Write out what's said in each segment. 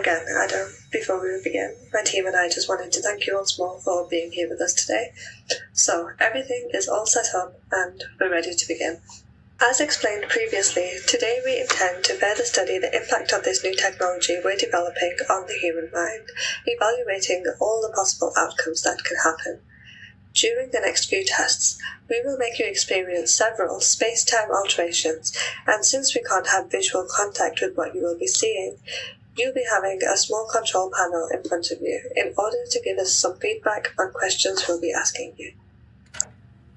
again, Adam. Before we begin, my team and I just wanted to thank you once more for being here with us today. So, everything is all set up and we're ready to begin. As explained previously, today we intend to further study the impact of this new technology we're developing on the human mind, evaluating all the possible outcomes that can happen. During the next few tests, we will make you experience several space-time alterations, and since we can't have visual contact with what you will be seeing, you'll be having a small control panel in front of you in order to give us some feedback on questions we'll be asking you.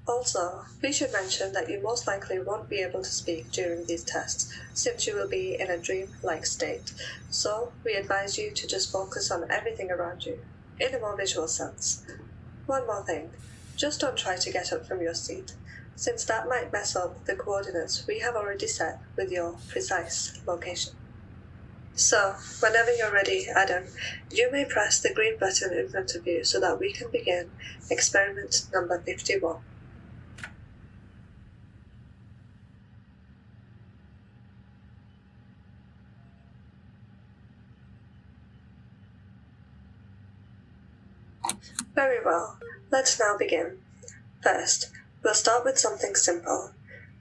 Also, we should mention that you most likely won't be able to speak during these tests, since you will be in a dream-like state, so we advise you to just focus on everything around you, in a more visual sense. One more thing, just don't try to get up from your seat, since that might mess up the coordinates we have already set with your precise location. So, whenever you're ready, Adam, you may press the green button in front of you so that we can begin experiment number 51. Very well, let's now begin. First, we'll start with something simple.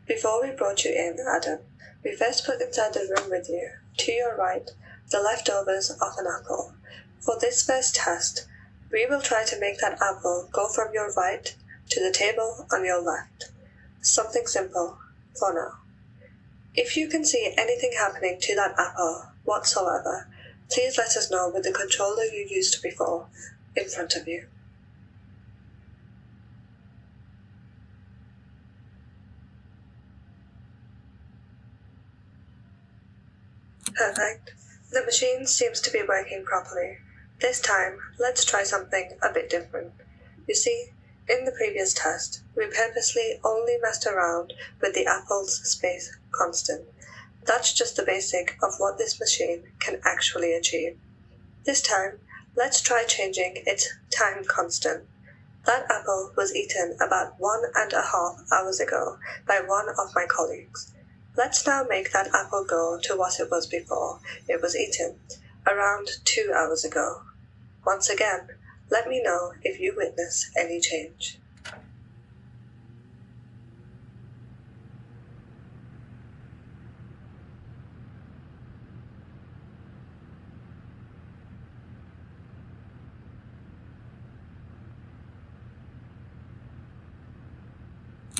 Before we brought you in, Adam, we first put inside the room with you, to your right, the leftovers of an apple. For this first test, we will try to make that apple go from your right to the table on your left. Something simple, for now. If you can see anything happening to that apple whatsoever, please let us know with the controller you used before in front of you. Perfect. The machine seems to be working properly. This time, let's try something a bit different. You see, in the previous test, we purposely only messed around with the apple's space constant. That's just the basic of what this machine can actually achieve. This time, let's try changing its time constant. That apple was eaten about 1.5 hours ago by one of my colleagues. Let's now make that apple go to what it was before it was eaten, around 2 hours ago. Once again, let me know if you witness any change.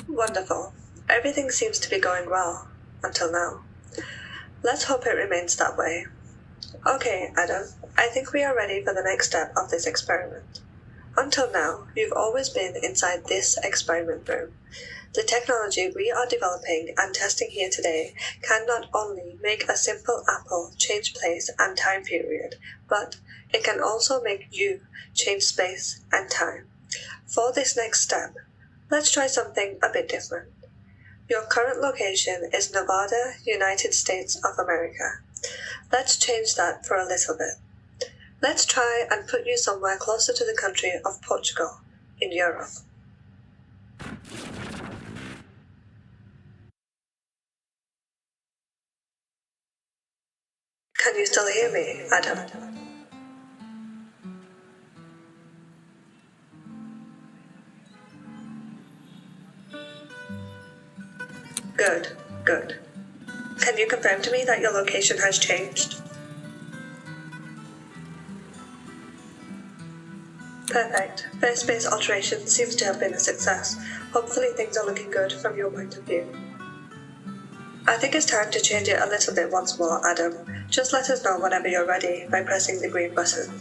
Wonderful. Everything seems to be going well, until now. Let's hope it remains that way. Okay, Adam, I think we are ready for the next step of this experiment. Until now, you've always been inside this experiment room. The technology we are developing and testing here today can not only make a simple apple change place and time period, but it can also make you change space and time. For this next step, let's try something a bit different. Your current location is Nevada, United States of America. Let's change that for a little bit. Let's try and put you somewhere closer to the country of Portugal, in Europe. Can you still hear me, Adam? Good, good. Can you confirm to me that your location has changed? Perfect. First space alteration seems to have been a success. Hopefully things are looking good from your point of view. I think it's time to change it a little bit once more, Adam. Just let us know whenever you're ready by pressing the green button.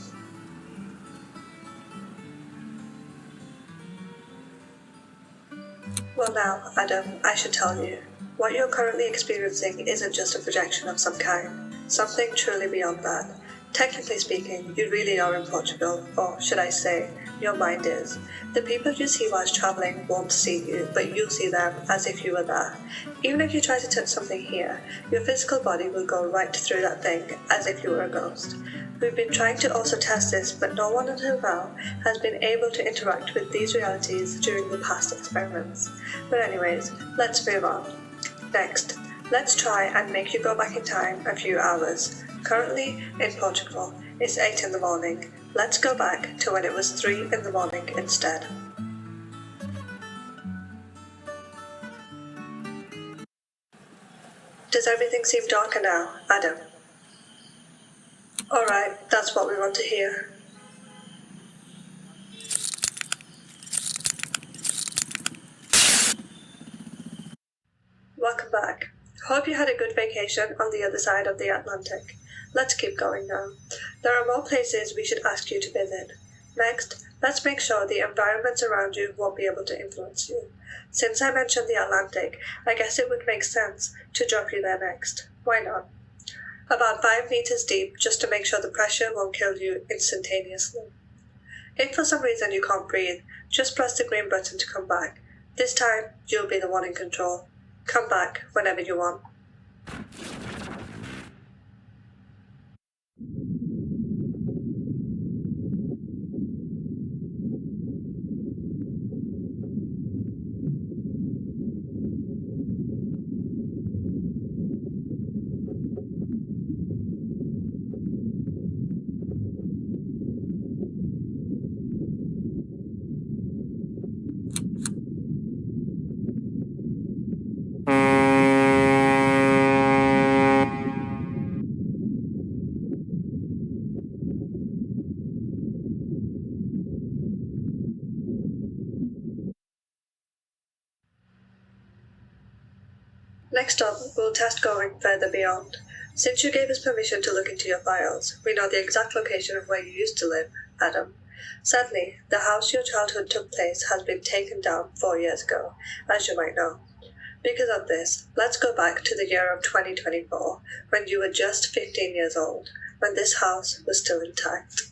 Well now, Adam, I should tell you, what you're currently experiencing isn't just a projection of some kind, something truly beyond that. Technically speaking, you really are in Portugal, or should I say, your mind is. The people you see whilst travelling won't see you, but you'll see them as if you were there. Even if you try to touch something here, your physical body will go right through that thing, as if you were a ghost. We've been trying to also test this, but no one until now has been able to interact with these realities during the past experiments. But anyways, let's move on. Next, let's try and make you go back in time a few hours. Currently, in Portugal, It's 8 in the morning. Let's go back to when it was 3 in the morning instead. Does everything seem darker now, Adam? Alright, that's what we want to hear. Welcome back. Hope you had a good vacation on the other side of the Atlantic. Let's keep going now. There are more places we should ask you to visit. Next, let's make sure the environments around you won't be able to influence you. Since I mentioned the Atlantic, I guess it would make sense to drop you there next. Why not? About 5 meters deep, just to make sure the pressure won't kill you instantaneously. If for some reason you can't breathe, just press the green button to come back. This time, you'll be the one in control. Come back whenever you want. Next up, we'll test going further beyond. Since you gave us permission to look into your files, we know the exact location of where you used to live, Adam. Sadly, the house your childhood took place has been taken down 4 years ago, as you might know. Because of this, let's go back to the year of 2024, when you were just 15 years old, when this house was still intact.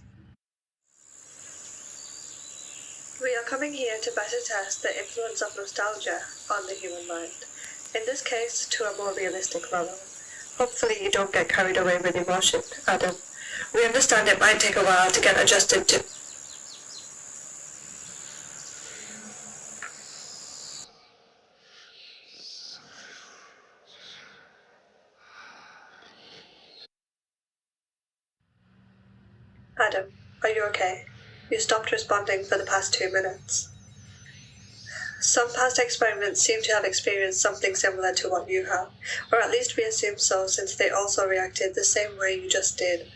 We are coming here to better test the influence of nostalgia on the human mind. In this case, to a more realistic level. Hopefully you don't get carried away with emotion, Adam. We understand it might take a while to get adjusted to. Adam, are you okay? You stopped responding for the past 2 minutes. Some past experiments seem to have experienced something similar to what you have, or at least we assume so since they also reacted the same way you just did.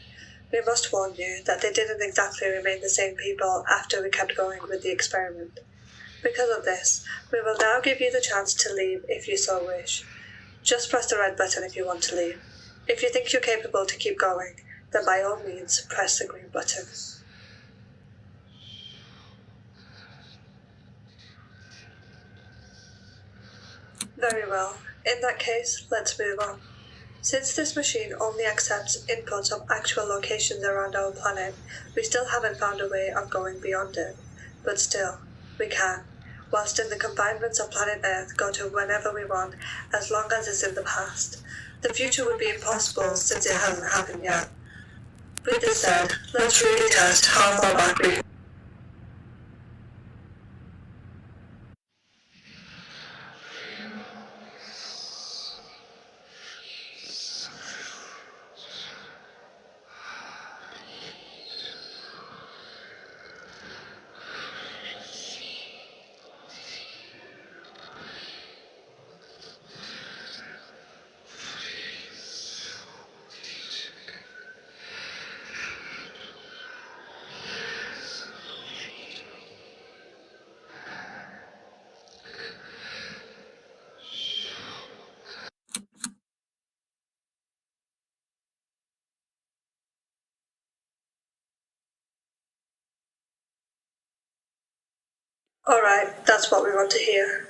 We must warn you that they didn't exactly remain the same people after we kept going with the experiment. Because of this, we will now give you the chance to leave if you so wish. Just press the red button if you want to leave. If you think you're capable to keep going, then by all means press the green button. Very well. In that case, let's move on. Since this machine only accepts inputs of actual locations around our planet, we still haven't found a way of going beyond it. But still, we can. Whilst in the confinements of planet Earth, go to whenever we want, as long as it's in the past. The future would be impossible since it hasn't happened yet. With this said, let's really test how far back we can. Alright, that's what we want to hear.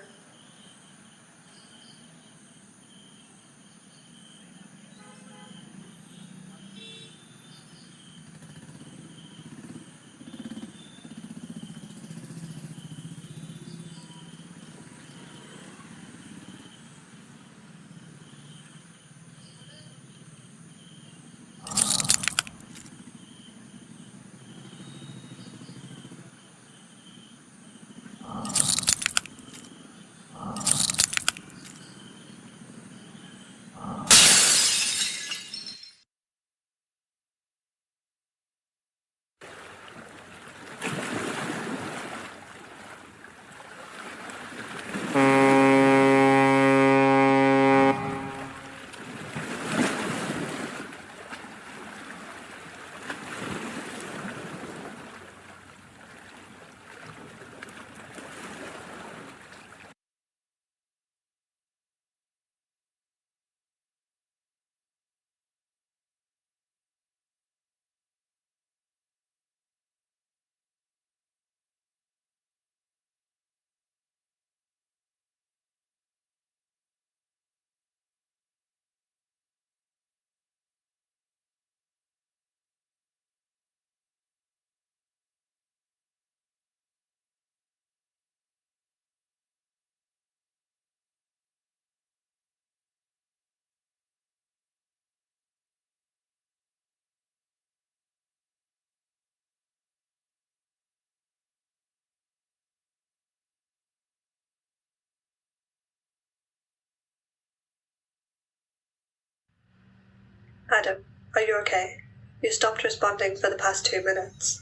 Adam, are you okay? You stopped responding for the past 2 minutes.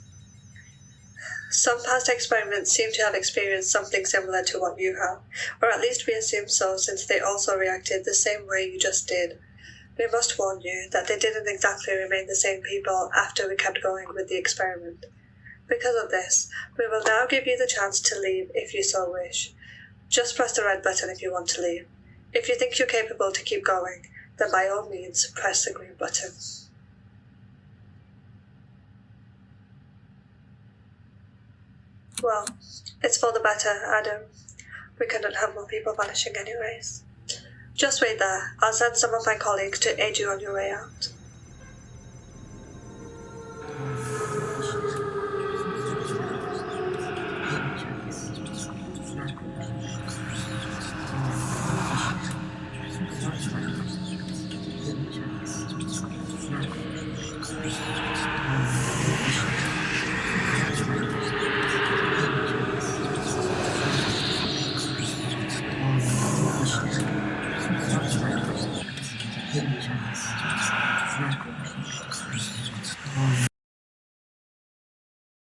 Some past experiments seem to have experienced something similar to what you have, or at least we assume so since they also reacted the same way you just did. We must warn you that they didn't exactly remain the same people after we kept going with the experiment. Because of this, we will now give you the chance to leave if you so wish. Just press the red button if you want to leave. If you think you're capable to keep going, then by all means press the green button. Well, it's for the better, Adam. We couldn't have more people vanishing anyways. Just wait there. I'll send some of my colleagues to aid you on your way out.